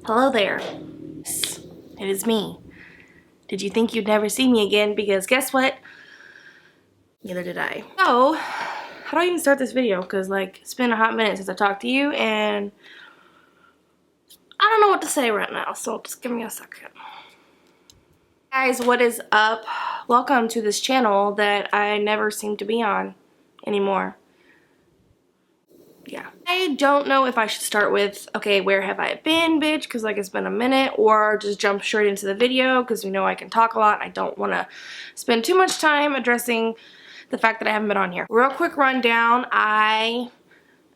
Hello there. Yes, it is me. Did you think you'd never see me again? Because guess what? Neither did I. So, how do I even start this video? Because like, it's been a hot minute since I talked to you and I don't know what to say right now. So just give me a second. Guys, what is up? Welcome to this channel that I never seem to be on anymore. Yeah. I don't know if I should start with, okay, where have I been, bitch? Because like it's been a minute, or just jump straight into the video because we know I can talk a lot and I don't want to spend too much time addressing the fact that I haven't been on here. Real quick rundown.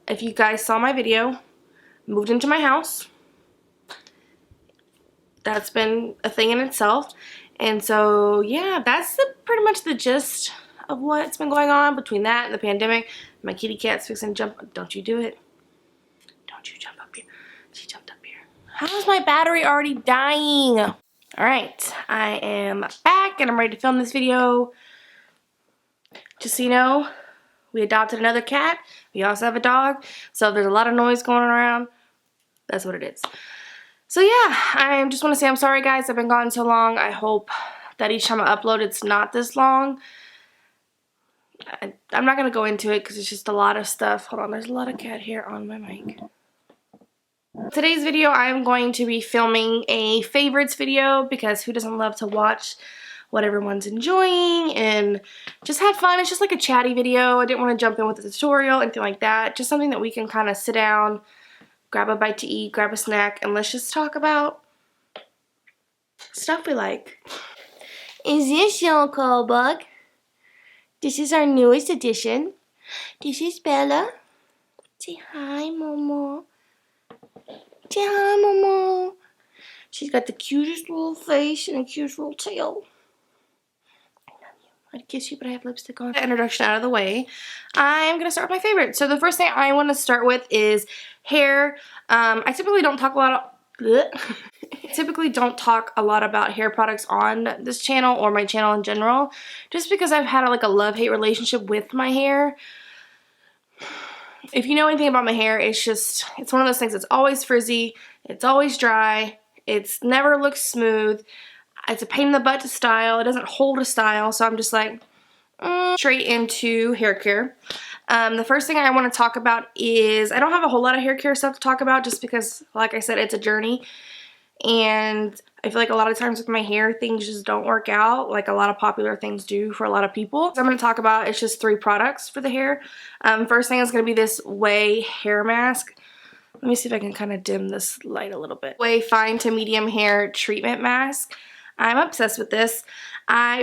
If you guys saw my video, moved into my house. That's been a thing in itself. And so, yeah, that's pretty much the gist of what's been going on between that and the pandemic. My kitty cat's fixing to jump. Don't you do it. Don't you jump up here. She jumped up here. How is my battery already dying? Alright, I am back and I'm ready to film this video. Just so you know, we adopted another cat. We also have a dog. So if there's a lot of noise going around, that's what it is. So yeah, I just want to say I'm sorry guys, I've been gone so long. I hope that each time I upload it's not this long. I'm not going to go into it because it's just a lot of stuff. Hold on, there's a lot of cat hair on my mic. Today's video I'm going to be filming a favorites video because who doesn't love to watch what everyone's enjoying and just have fun. It's just like a chatty video. I didn't want to jump in with a tutorial, anything like that. Just something that we can kind of sit down, grab a bite to eat, grab a snack, and let's just talk about stuff we like. Is this your call bug? This is our newest addition. This is Bella. Say hi, Momo. Say hi, Momo. She's got the cutest little face and a cute little tail. I love you. I'd kiss you, but I have lipstick on. Introduction out of the way. I'm going to start with my favorite. So the first thing I want to start with is hair. I typically don't talk a lot of... typically don't talk a lot about hair products on this channel or my channel in general, just because I've had like a love-hate relationship with my hair. If you know anything about my hair, it's one of those things that's always frizzy, it's always dry, it's never looks smooth, it's a pain in the butt to style, it doesn't hold a style, so I'm just like straight into hair care. The first thing I want to talk about is, I don't have a whole lot of hair care stuff to talk about just because, like I said, it's a journey. And I feel like a lot of times with my hair, things just don't work out like a lot of popular things do for a lot of people. So I'm going to talk about, it's just 3 products for the hair. First thing is going to be this Way hair mask. Let me see if I can kind of dim this light a little bit. Way fine to medium hair treatment mask. I'm obsessed with this.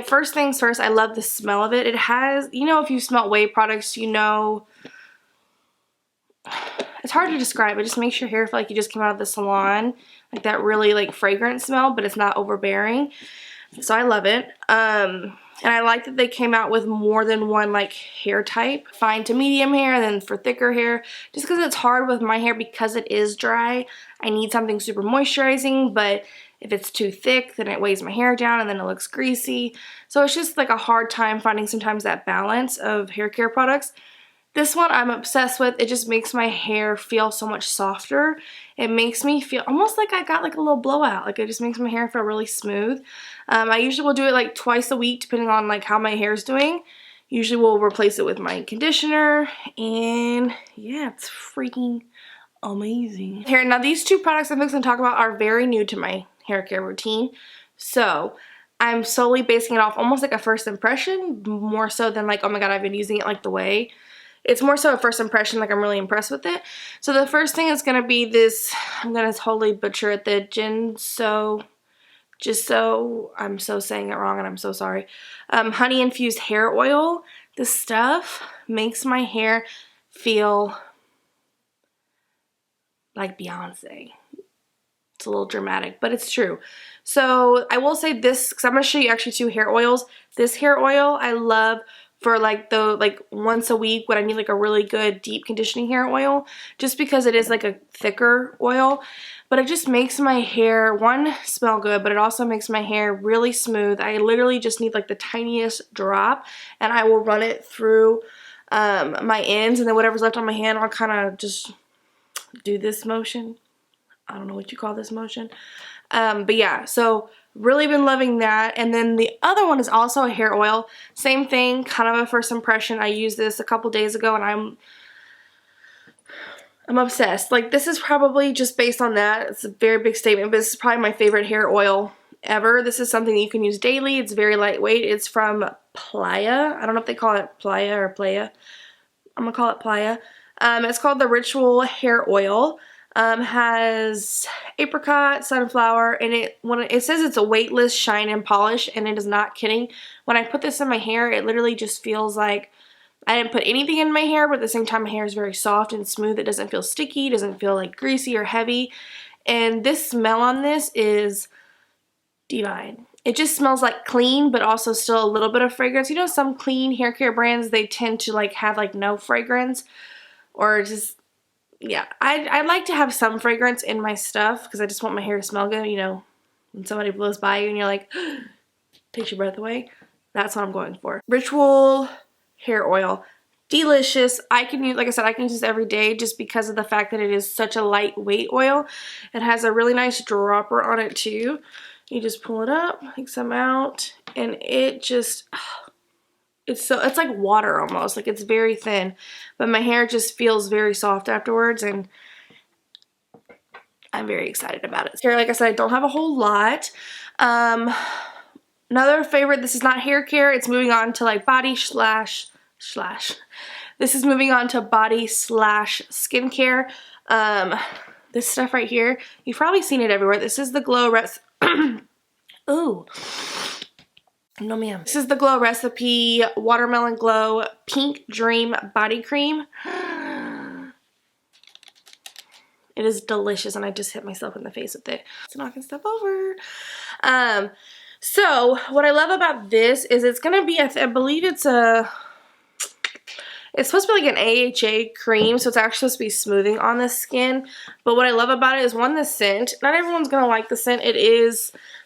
First things first, I love the smell of it. It has, you know, if you smell Way products, you know, it's hard to describe. It just makes your hair feel like you just came out of the salon. Like that really like fragrant smell, but it's not overbearing. So I love it. And I like that they came out with more than one like hair type. Fine to medium hair and then for thicker hair. Just because it's hard with my hair because it is dry. I need something super moisturizing, but if it's too thick, then it weighs my hair down and then it looks greasy. So it's just like a hard time finding sometimes that balance of hair care products. This one I'm obsessed with. It just makes my hair feel so much softer. It makes me feel almost like I got like a little blowout. Like it just makes my hair feel really smooth. I usually will do it like twice a week depending on like how my hair's doing. Usually we'll replace it with my conditioner and yeah, it's freaking amazing. Here, now these 2 products I'm going to talk about are very new to my hair care routine. So I'm solely basing it off almost like a first impression, more so than like, oh my god, I've been using it like the Way. It's more so a first impression, like I'm really impressed with it. So the first thing is going to be this, I'm going to totally butcher it, the I'm so saying it wrong and I'm so sorry. Honey infused hair oil. This stuff makes my hair feel like Beyonce. It's a little dramatic, but it's true. So I will say this, because I'm going to show you actually 2 hair oils. This hair oil I love for like once a week when I need like a really good deep conditioning hair oil, just because it is like a thicker oil, but it just makes my hair, one, smell good, but it also makes my hair really smooth. I literally just need like the tiniest drop and I will run it through my ends, and then whatever's left on my hand I'll kind of just do this motion. I don't know what you call this motion. But yeah, so really been loving that. And then the other one is also a hair oil. Same thing, kind of a first impression. I used this a couple days ago and I'm obsessed. Like, this is probably just based on that. It's a very big statement, but this is probably my favorite hair oil ever. This is something that you can use daily. It's very lightweight. It's from Playa. I don't know if they call it Playa or Playa. I'm gonna call it Playa. It's called the Ritual Hair Oil. Has apricot, sunflower, and it says it's a weightless shine and polish, and it is not kidding. When I put this in my hair, it literally just feels like I didn't put anything in my hair, but at the same time my hair is very soft and smooth. It doesn't feel sticky, doesn't feel like greasy or heavy. And this smell on this is divine. It just smells like clean, but also still a little bit of fragrance. You know, some clean hair care brands, they tend to like have like no fragrance, or just, yeah. I like to have some fragrance in my stuff because I just want my hair to smell good. You know, when somebody blows by you and you're like, takes your breath away. That's what I'm going for. Ritual hair oil. Delicious. I can use, like I said, I can use this every day just because of the fact that it is such a lightweight oil. It has a really nice dropper on it too. You just pull it up, take some out, and it just, it's like water almost. Like, it's very thin, but my hair just feels very soft afterwards, and I'm very excited about it. Here, like I said, I don't have a whole lot. Another favorite, this is not hair care, it's moving on to like body slash. This is moving on to body slash skincare. This stuff right here, you've probably seen it everywhere. This is the Glow Ooh. No ma'am. This is the Glow Recipe Watermelon Glow Pink Dream Body Cream. It is delicious, and I just hit myself in the face with it. It's knocking stuff over. So what I love about this is it's gonna be, I believe it's supposed to be like an AHA cream, so it's actually supposed to be smoothing on the skin. But what I love about it is, one, the scent. Not everyone's gonna like the scent. It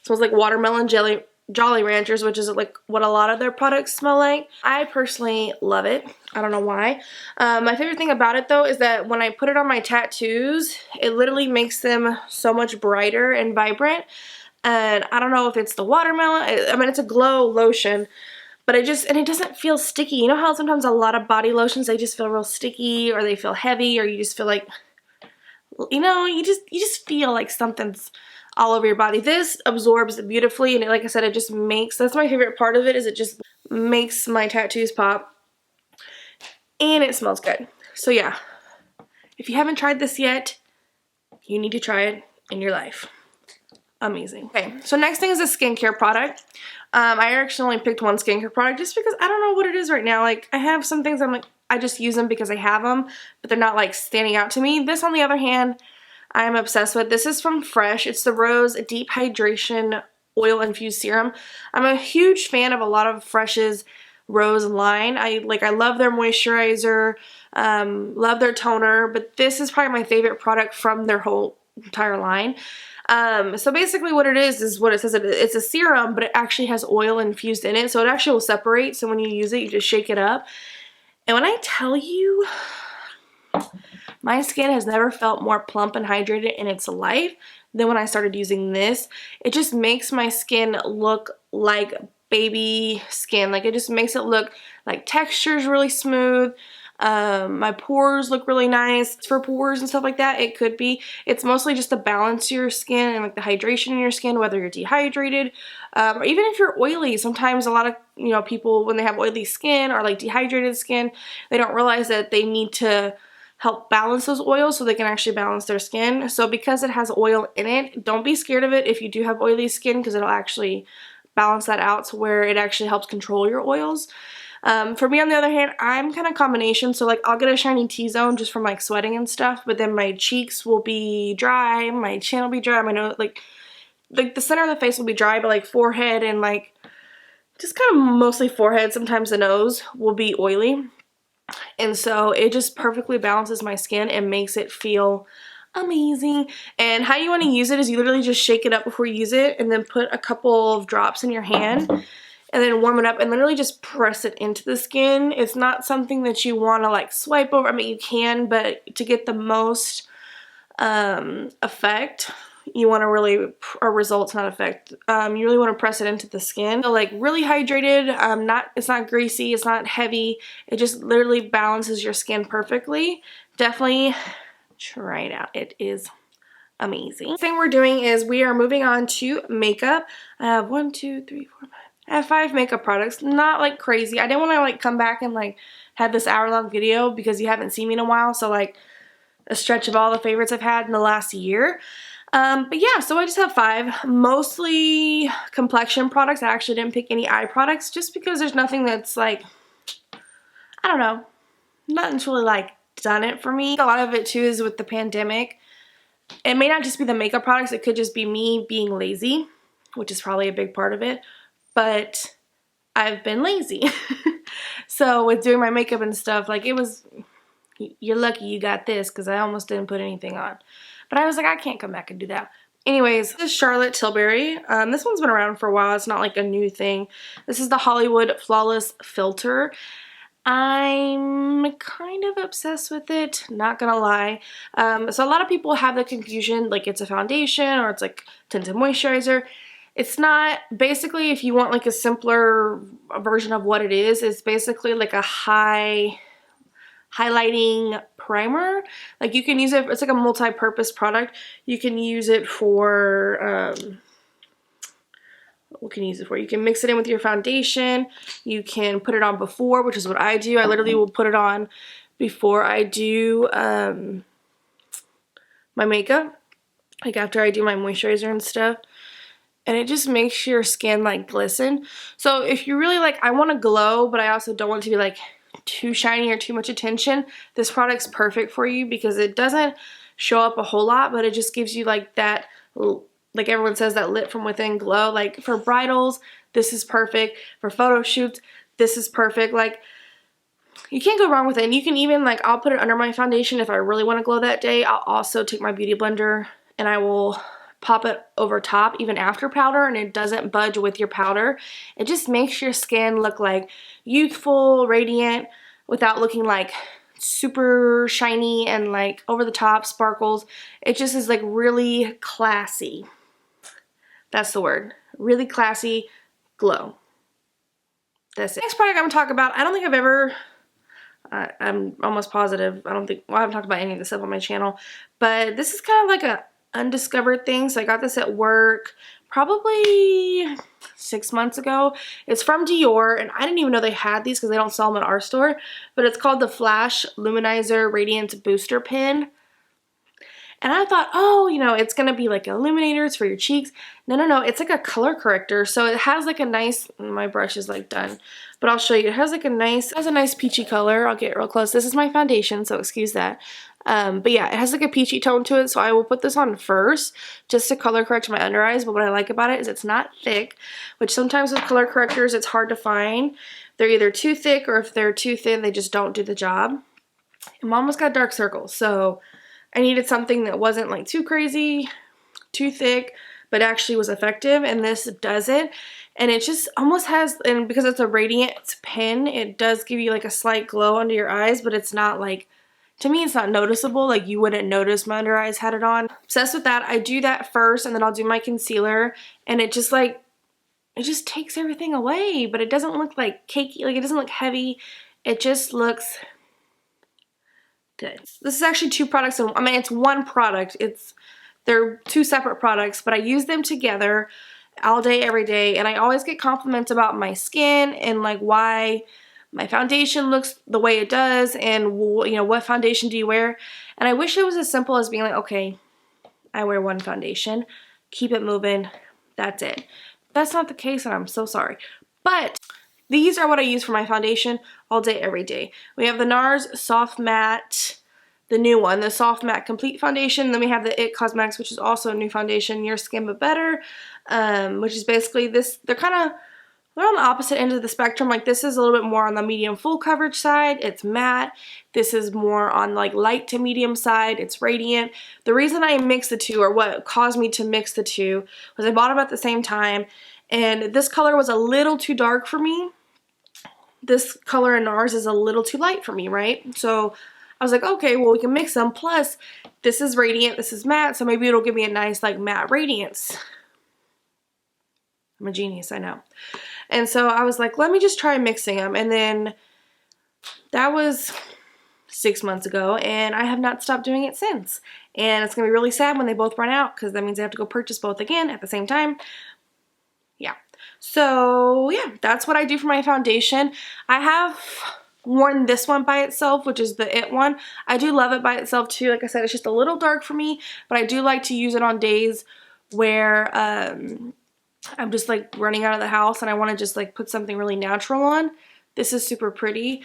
smells like watermelon jelly. Jolly Ranchers, which is like what a lot of their products smell like. I personally love it. I don't know why. My favorite thing about it though is that when I put it on my tattoos, it literally makes them so much brighter and vibrant. And I don't know if it's the watermelon. I mean, it's a glow lotion, but it doesn't feel sticky. You know how sometimes a lot of body lotions, they just feel real sticky, or they feel heavy, or you just feel like, you know, you just feel like something's all over your body. This absorbs beautifully, and like I said, it just makes, that's my favorite part of it, is it just makes my tattoos pop, and it smells good. So yeah, if you haven't tried this yet, you need to try it in your life. Amazing. Okay, so next thing is a skincare product. I actually only picked one skincare product just because I don't know what it is right now. Like, I have some things I'm like, I just use them because I have them, but they're not like standing out to me. This, on the other hand, I am obsessed with. This is from Fresh. It's the Rose Deep Hydration Oil Infused Serum. I'm a huge fan of a lot of Fresh's Rose line. I love their moisturizer, love their toner, but this is probably my favorite product from their whole entire line. So basically what it is what it says. It's a serum, but it actually has oil infused in it, so it actually will separate. So when you use it, you just shake it up. And when I tell you, my skin has never felt more plump and hydrated in its life than when I started using this. It just makes my skin look like baby skin. Like, it just makes it look like texture's really smooth. My pores look really nice. For pores and stuff like that, it could be. It's mostly just to balance your skin and like the hydration in your skin, whether you're dehydrated, or even if you're oily. Sometimes a lot of, you know, people, when they have oily skin or like dehydrated skin, they don't realize that they need to help balance those oils so they can actually balance their skin. So because it has oil in it, don't be scared of it if you do have oily skin, because it'll actually balance that out to where it actually helps control your oils. For me, on the other hand, I'm kind of combination. So like, I'll get a shiny T-zone just from like sweating and stuff, but then my cheeks will be dry, my chin will be dry, my nose, like the center of the face will be dry, but like forehead and like just kind of mostly forehead, sometimes the nose will be oily. And so it just perfectly balances my skin and makes it feel amazing. And how you want to use it is you literally just shake it up before you use it, and then put a couple of drops in your hand, and then warm it up and literally just press it into the skin. It's not something that you want to like swipe over. I mean, you can, but to get the most effect, you want to really, or results, not effect, you really want to press it into the skin. So like really hydrated, it's not greasy, it's not heavy, it just literally balances your skin perfectly. Definitely try it out. It is amazing. Next thing we're doing is we are moving on to makeup. I have 1, 2, 3, 4, 5. I have 5 makeup products. Not like crazy. I didn't want to like come back and like have this hour-long video because you haven't seen me in a while. So like a stretch of all the favorites I've had in the last year. But yeah, so I just have 5, mostly complexion products. I actually didn't pick any eye products just because there's nothing that's like, I don't know, nothing's really like done it for me. A lot of it too is with the pandemic. It may not just be the makeup products, it could just be me being lazy, which is probably a big part of it, but I've been lazy. So with doing my makeup and stuff, like it was, you're lucky you got this because I almost didn't put anything on. But I was like, I can't come back and do that. Anyways, this is Charlotte Tilbury. This one's been around for a while. It's not like a new thing. This is the Hollywood Flawless Filter. I'm kind of obsessed with it, not gonna lie. So a lot of people have the confusion, like it's a foundation or it's like tinted moisturizer. It's not. Basically, if you want like a simpler version of what it is, it's basically like a highlighting primer. Like you can use it, it's like a multi-purpose product. You can use it for, what can you use it for? You can mix it in with your foundation. You can put it on before, which is what I do. I literally will put it on before I do my makeup, like after I do my moisturizer and stuff. And it just makes your skin like glisten. So if you really like, I want to glow, but I also don't want it to be like too shiny or too much attention, this product's perfect for you because it doesn't show up a whole lot, but it just gives you like that, like everyone says, that lit from within glow. Like for bridals, this is perfect. For photo shoots, this is perfect. Like you can't go wrong with it. And you can even like, I'll put it under my foundation if I really want to glow that day. I'll also take my beauty blender and I will pop it over top even after powder, and it doesn't budge with your powder. It just makes your skin look like youthful, radiant, without looking like super shiny and like over the top sparkles. It just is like really classy. That's the word. Really classy glow. That's it. Next product I'm gonna talk about, I don't think I've ever, I'm almost positive, I haven't talked about any of this stuff on my channel, but this is kind of like a undiscovered thing. So I got this at work probably 6 months ago. It's from Dior, and I didn't even know they had these because they don't sell them at our store, but it's called the Flash Luminizer Radiance Booster Pen. And I thought, oh, you know, it's gonna be like illuminators for your cheeks. No, it's like a color corrector. So it has like a nice, my brush is like done, but I'll show you. It has a nice peachy color. I'll get real close. This is my foundation, so excuse that. But yeah, it has like a peachy tone to it, so I will put this on first just to color correct my under eyes. But what I like about it is it's not thick, which sometimes with color correctors it's hard to find. They're either too thick, or if they're too thin, they just don't do the job. And Mom almost got dark circles, so I needed something that wasn't like too crazy, too thick, but actually was effective, and this does it. And it just almost has, and because it's a radiant pen, it does give you like a slight glow under your eyes, but it's not like, to me it's not noticeable. Like you wouldn't notice my under eyes had it on. Obsessed with that. I do that first, and then I'll do my concealer, and it just like, it just takes everything away, but it doesn't look like cakey, like it doesn't look heavy. It just looks good. This is actually 2 products, and I mean it's one product. They're 2 separate products, but I use them together all day, every day, and I always get compliments about my skin and like why my foundation looks the way it does, and you know, what foundation do you wear? And I wish it was as simple as being like, okay, I wear one foundation, keep it moving, that's it. That's not the case, and I'm so sorry. But these are what I use for my foundation all day, every day. We have the NARS Soft Matte, the new one, the Soft Matte Complete Foundation. Then we have the IT Cosmetics, which is also a new foundation, Your Skin But Better, which is basically this, they're on the opposite end of the spectrum. Like this is a little bit more on the medium full coverage side. It's matte. This is more on like light to medium side. It's radiant. The reason I mixed the two, or what caused me to mix the two, was I bought them at the same time, and this color was a little too dark for me. This color in NARS is a little too light for me, right? So I was like, okay, well, we can mix them. Plus, this is radiant, this is matte, so maybe it'll give me a nice, like, matte radiance. I'm a genius, I know. And so I was like, let me just try mixing them. And then that was 6 months ago, and I have not stopped doing it since. And it's going to be really sad when they both run out, because that means I have to go purchase both again at the same time. Yeah. So, yeah, that's what I do for my foundation. I have worn this one by itself, which is the It one. I do love it by itself, too. Like I said, it's just a little dark for me, but I do like to use it on days where I'm just, like, running out of the house and I want to just, like, put something really natural on. This is super pretty.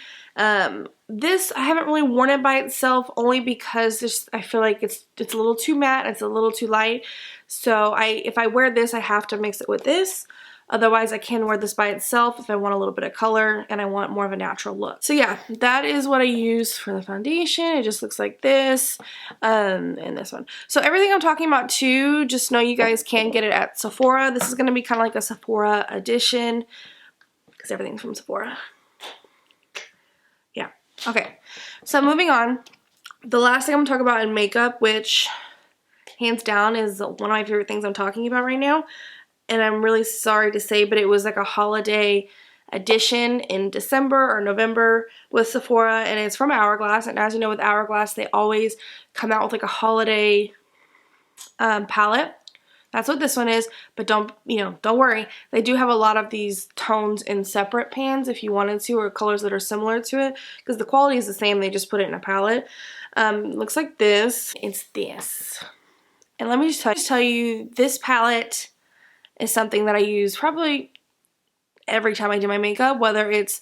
This, I haven't really worn it by itself only because I feel like it's a little too matte, it's a little too light. So if I wear this, I have to mix it with this. Otherwise, I can wear this by itself if I want a little bit of color and I want more of a natural look. So yeah, that is what I use for the foundation. It just looks like this, and this one. So everything I'm talking about too, just know you guys can get it at Sephora. This is going to be kind of like a Sephora edition because everything's from Sephora. Yeah. Okay. So moving on. The last thing I'm going to talk about in makeup, which hands down is one of my favorite things I'm talking about right now. And I'm really sorry to say, but it was like a holiday edition in December or November with Sephora, and it's from Hourglass. And as you know, with Hourglass, they always come out with like a holiday palette. That's what this one is, but don't worry. They do have a lot of these tones in separate pans if you wanted to, or colors that are similar to it, because the quality is the same. They just put it in a palette. Looks like this. It's this. And let me just tell you, this palette is something that I use probably every time I do my makeup, whether it's,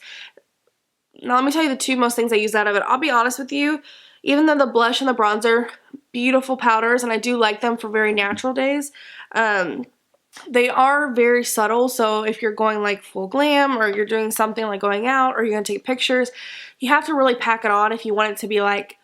now let me tell you the two most things I use out of it. I'll be honest with you, even though the blush and the bronzer, beautiful powders, and I do like them for very natural days, they are very subtle. So if you're going like full glam, or you're doing something like going out, or you're gonna take pictures, you have to really pack it on if you want it to be like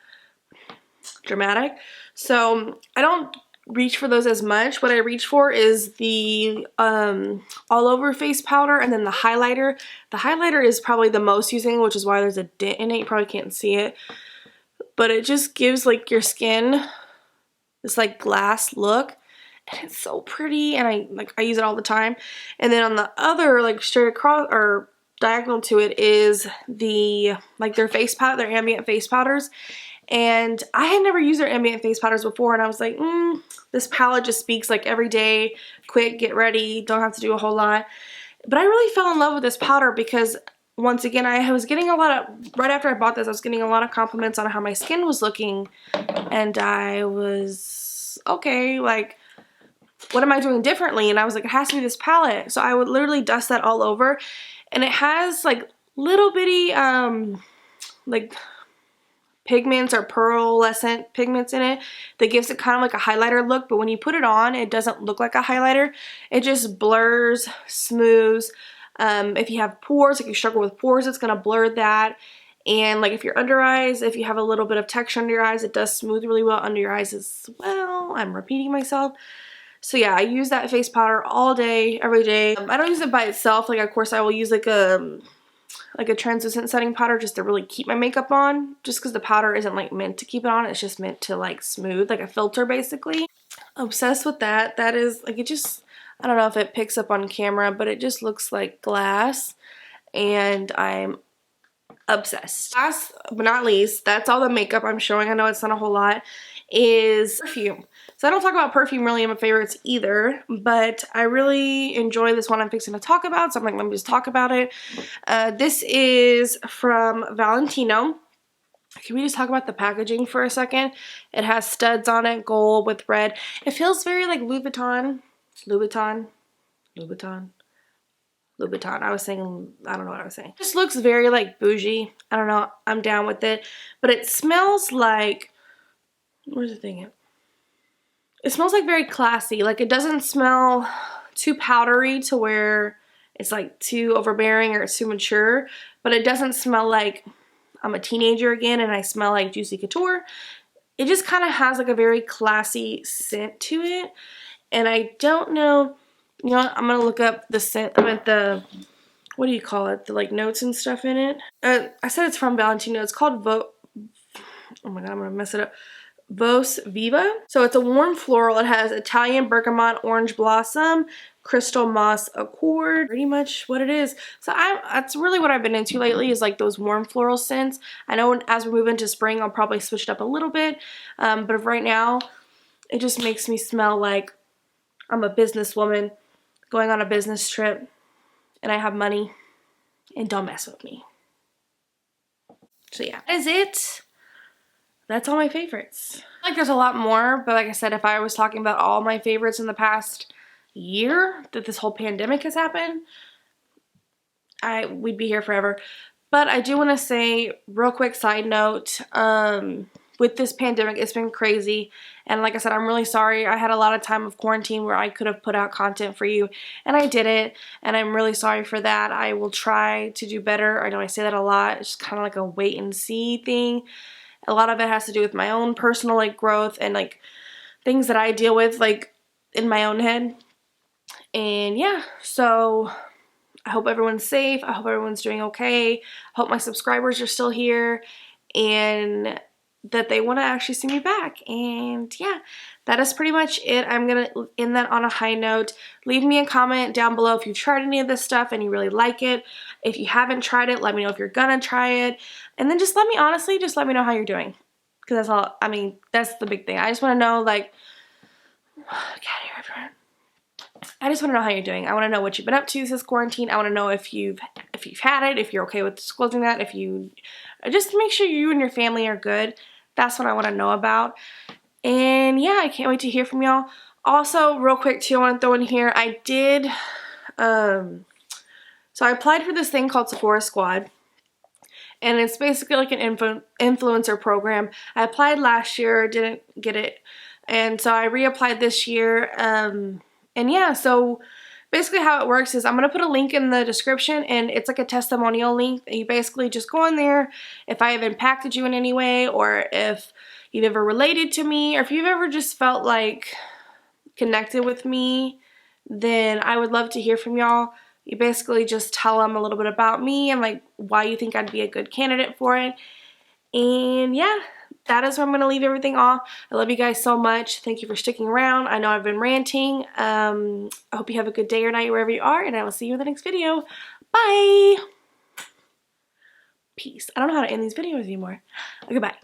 dramatic. So I don't reach for those as much. What I reach for is the all over face powder, and then the highlighter. The highlighter is probably the most using, which is why there's a dent in it. You probably can't see it, but it just gives like your skin this like glass look, and it's so pretty, and I use it all the time. And then on the other, like straight across or diagonal to it, is the like their face powder, their ambient face powders. And I had never used their ambient face powders before, and I was like, this palette just speaks like every day, quick, get ready, don't have to do a whole lot. But I really fell in love with this powder because, once again, I was getting a lot of, right after I bought this, I was getting a lot of compliments on how my skin was looking, and I was, okay, like, what am I doing differently? And I was like, it has to be this palette. So I would literally dust that all over, and it has like little bitty, like, pigments or pearlescent pigments in it that gives it kind of like a highlighter look, but when you put it on, it doesn't look like a highlighter. It just blurs, smooths. If you have pores, if you struggle with pores, it's going to blur that. And like if your under eyes, if you have a little bit of texture under your eyes, it does smooth really well under your eyes as well. I'm repeating myself. So yeah, I use that face powder all day, every day. I don't use it by itself. Like, of course, I will use like a translucent setting powder just to really keep my makeup on, just because the powder isn't like meant to keep it on, it's just meant to like smooth, like a filter basically. Obsessed with that. That is like, it just, I don't know if it picks up on camera, but it just looks like glass, and I'm obsessed. Last but not least, that's all the makeup I'm showing. I know it's not a whole lot, is perfume. So I don't talk about perfume really in my favorites either, but I really enjoy this one I'm fixing to talk about, so I'm like, let me just talk about it. This is from Valentino. Can we just talk about the packaging for a second? It has studs on it, gold with red. It feels very like Louis Vuitton. I was saying, I don't know what I was saying. It just looks very like bougie. I don't know. I'm down with it. But it smells like, where's the thing at? It smells like very classy. Like, it doesn't smell too powdery to where it's like too overbearing or it's too mature. But it doesn't smell like I'm a teenager again and I smell like Juicy Couture. It just kind of has like a very classy scent to it. And I don't know, you know what? I'm going to look up the scent. I meant the, what do you call it? The like notes and stuff in it. I said it's from Valentino. It's called oh my god, I'm gonna mess it up. Vos Viva. So it's a warm floral. It has Italian bergamot, orange blossom, crystal moss accord. Pretty much what it is. So that's really what I've been into lately, is like those warm floral scents. I know as we move into spring, I'll probably switch it up a little bit. But right now, it just makes me smell like I'm a businesswoman going on a business trip and I have money, and don't mess with me. So yeah, that is it. That's all my favorites. Like there's a lot more, but like I said, if I was talking about all my favorites in the past year that this whole pandemic has happened, we'd be here forever. But I do want to say, real quick side note, with this pandemic, it's been crazy. And like I said, I'm really sorry. I had a lot of time of quarantine where I could have put out content for you, and I didn't. And I'm really sorry for that. I will try to do better. I know I say that a lot. It's kind of like a wait and see thing. A lot of it has to do with my own personal like growth and like things that I deal with like in my own head. And yeah, so I hope everyone's safe. I hope everyone's doing okay. I hope my subscribers are still here and that they want to actually see me back. And yeah, that is pretty much it. I'm going to end that on a high note. Leave me a comment down below if you tried any of this stuff and you really like it. If you haven't tried it, let me know if you're going to try it. And then just let me, honestly, just let me know how you're doing. Because that's all, I mean, that's the big thing. I just want to know, like, get out of here, everyone. I just want to know how you're doing. I want to know what you've been up to since quarantine. I want to know if you've had it, if you're okay with disclosing that, if you, just make sure you and your family are good. That's what I want to know about. And yeah, I can't wait to hear from y'all. Also, real quick too, I want to throw in here, I did, so I applied for this thing called Sephora Squad. And it's basically like an influencer program. I applied last year, didn't get it. And so I reapplied this year. And yeah, so basically how it works is I'm going to put a link in the description, and it's like a testimonial link. And you basically just go in there if I have impacted you in any way, or if you've ever related to me, or if you've ever just felt like connected with me, then I would love to hear from y'all. You basically just tell them a little bit about me and like why you think I'd be a good candidate for it. And yeah, that is where I'm going to leave everything off. I love you guys so much. Thank you for sticking around. I know I've been ranting. I hope you have a good day or night wherever you are, and I will see you in the next video. Bye! Peace. I don't know how to end these videos anymore. Goodbye.